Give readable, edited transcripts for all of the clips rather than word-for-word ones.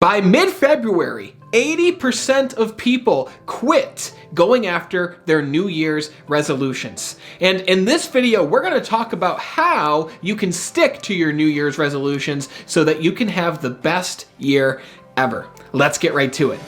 By mid-February, 80% of people quit going after their New Year's resolutions. And in this video, we're going to talk about how you can stick to your New Year's resolutions so that you can have the best year ever. Let's get right to it.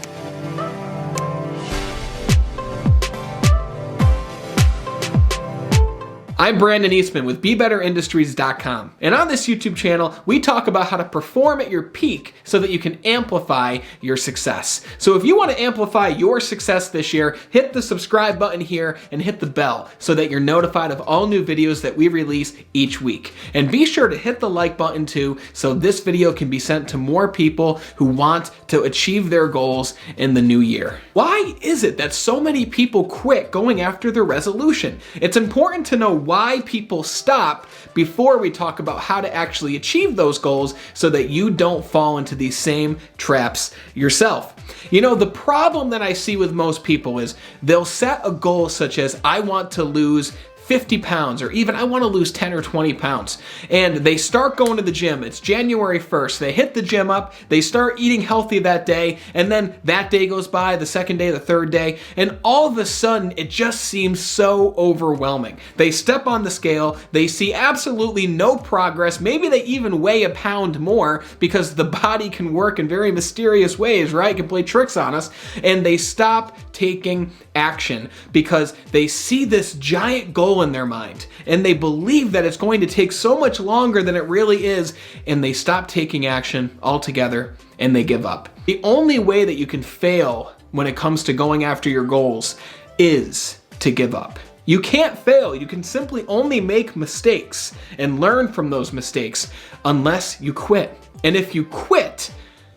I'm Brandon Eastman with BeBetterIndustries.com, and on this YouTube channel, we talk about how to perform at your peak so that you can amplify your success. So if you want to amplify your success this year, hit the subscribe button here and hit the bell so that you're notified of all new videos that we release each week. And be sure to hit the like button too so this video can be sent to more people who want to achieve their goals in the new year. Why is it that so many people quit going after their resolution? It's important to know why people stop before we talk about how to actually achieve those goals so that you don't fall into these same traps yourself. You know, the problem that I see with most people is they'll set a goal such as, I want to lose 50 pounds, or even I want to lose 10 or 20 pounds. And they start going to the gym. It's January 1st. They hit the gym up, they start eating healthy that day, and then that day goes by, the second day, the third day, and all of a sudden it just seems so overwhelming. They step on the scale, they see absolutely no progress, maybe they even weigh a pound more because the body can work in very mysterious ways, right? It can play tricks on us, and they stop taking action because they see this giant goal in their mind and they believe that it's going to take so much longer than it really is, and they stop taking action altogether and they give up. The only way that you can fail when it comes to going after your goals is to give up. You can't fail. You can simply only make mistakes and learn from those mistakes unless you quit. And if you quit,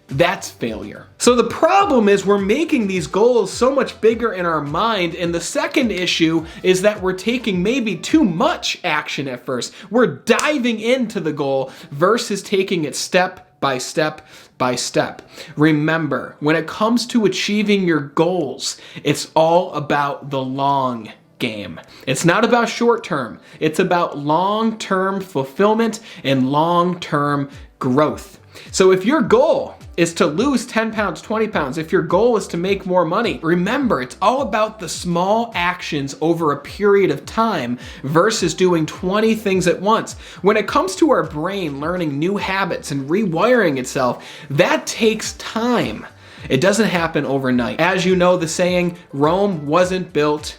that's failure. So the problem is we're making these goals so much bigger in our mind, and the second issue is that we're taking maybe too much action at first. We're diving into the goal versus taking it step by step by step. Remember, when it comes to achieving your goals, it's all about the long game. It's not about short term. It's about long-term fulfillment and long-term growth. So if your goal is to lose 10 pounds, 20 pounds, if your goal is to make more money, remember, it's all about the small actions over a period of time versus doing 20 things at once. When it comes to our brain learning new habits and rewiring itself, that takes time. It doesn't happen overnight. As you know, the saying, Rome wasn't built,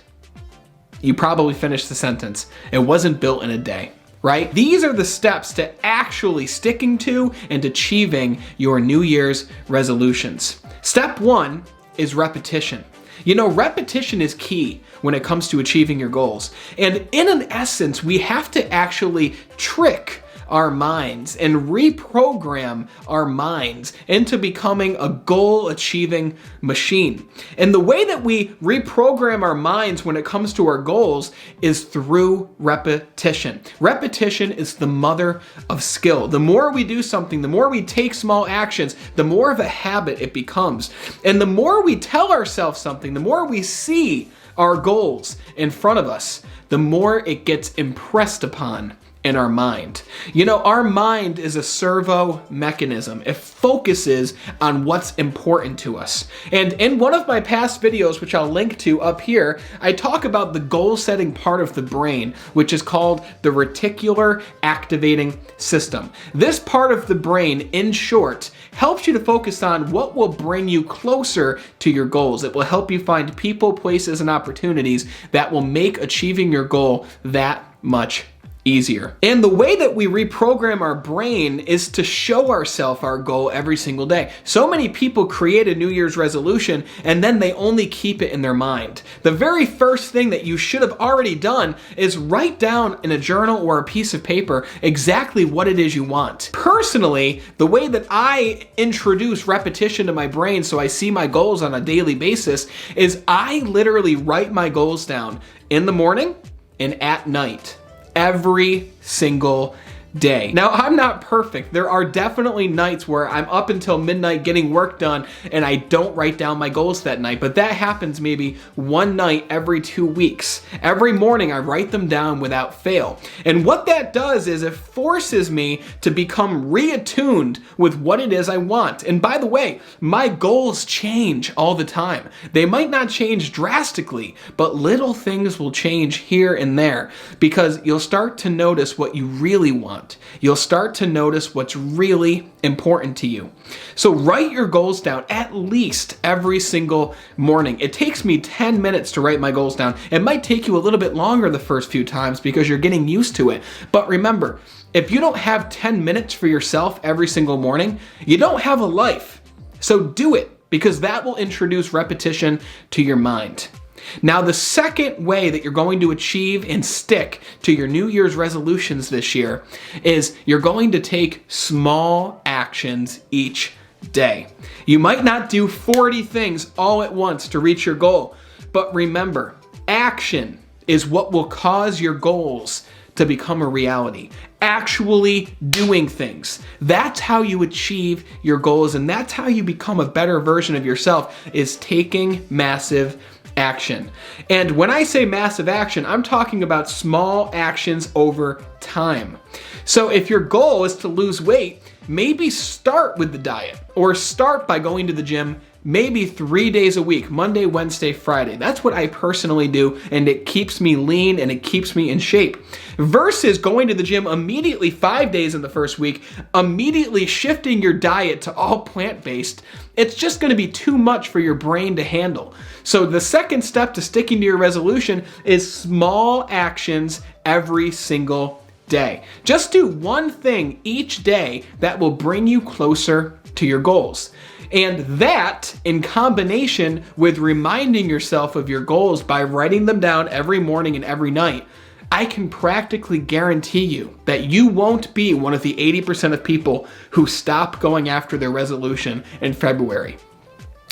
you probably finished the sentence, it wasn't built in a day. Right? These are the steps to actually sticking to and achieving your New Year's resolutions. Step one is repetition. You know, repetition is key when it comes to achieving your goals. And in an essence, we have to actually trick our minds and reprogram our minds into becoming a goal-achieving machine. And the way that we reprogram our minds when it comes to our goals is through repetition. Repetition is the mother of skill. The more we do something, the more we take small actions, the more of a habit it becomes. And the more we tell ourselves something, the more we see our goals in front of us, the more it gets impressed upon in our mind. You know, our mind is a servo mechanism. It focuses on what's important to us. And in one of my past videos, which I'll link to up here, I talk about the goal setting part of the brain, which is called the reticular activating system. This part of the brain, in short, helps you to focus on what will bring you closer to your goals. It will help you find people, places, and opportunities that will make achieving your goal that much easier. And the way that we reprogram our brain is to show ourselves our goal every single day. So many people create a New Year's resolution and then they only keep it in their mind. The very first thing that you should have already done is write down in a journal or a piece of paper exactly what it is you want. Personally, the way that I introduce repetition to my brain so I see my goals on a daily basis is I literally write my goals down in the morning and at night, every single day. Now, I'm not perfect. There are definitely nights where I'm up until midnight getting work done and I don't write down my goals that night, but that happens maybe one night every 2 weeks. Every morning I write them down without fail. And what that does is it forces me to become reattuned with what it is I want. And by the way, my goals change all the time. They might not change drastically, but little things will change here and there because you'll start to notice what you really want. You'll start to notice what's really important to you. So write your goals down at least every single morning. It takes me 10 minutes to write my goals down. It might take you a little bit longer the first few times because you're getting used to it. But remember, if you don't have 10 minutes for yourself every single morning, you don't have a life. So do it because that will introduce repetition to your mind. Now, the second way that you're going to achieve and stick to your New Year's resolutions this year is you're going to take small actions each day. You might not do 40 things all at once to reach your goal, but remember, action is what will cause your goals to become a reality. Actually doing things. That's how you achieve your goals, and that's how you become a better version of yourself, is taking massive action. And when I say massive action, I'm talking about small actions over time. So if your goal is to lose weight, maybe start with the diet or start by going to the gym maybe 3 days a week, Monday, Wednesday, Friday. That's what I personally do, and it keeps me lean and it keeps me in shape. Versus going to the gym immediately 5 days in the first week, immediately shifting your diet to all plant-based. It's just gonna be too much for your brain to handle. So the second step to sticking to your resolution is small actions every single day. Just do one thing each day that will bring you closer to your goals. And that, in combination with reminding yourself of your goals by writing them down every morning and every night, I can practically guarantee you that you won't be one of the 80% of people who stop going after their resolution in February.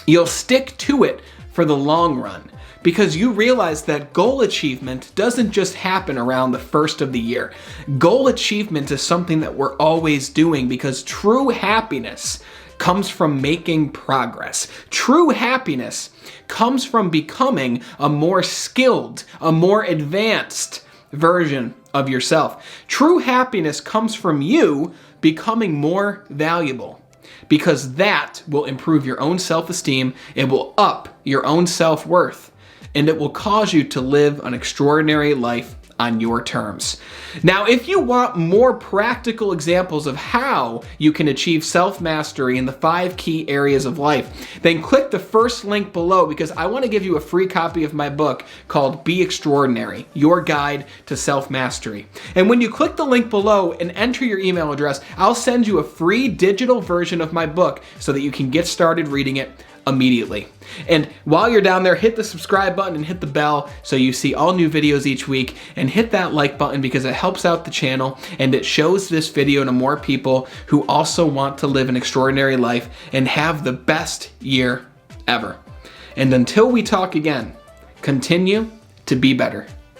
You'll stick to it for the long run because you realize that goal achievement doesn't just happen around the first of the year. Goal achievement is something that we're always doing because true happiness comes from making progress. True happiness comes from becoming a more skilled, a more advanced version of yourself. True happiness comes from you becoming more valuable because that will improve your own self-esteem, it will up your own self-worth, and it will cause you to live an extraordinary life on your terms. Now, if you want more practical examples of how you can achieve self-mastery in the 5 key areas of life, then click the first link below because I want to give you a free copy of my book called Be Extraordinary, Your Guide to Self-Mastery. And when you click the link below and enter your email address, I'll send you a free digital version of my book so that you can get started reading it immediately. And while you're down there, hit the subscribe button and hit the bell so you see all new videos each week, and hit that like button because it helps out the channel and it shows this video to more people who also want to live an extraordinary life and have the best year ever. And until we talk again, continue to be better.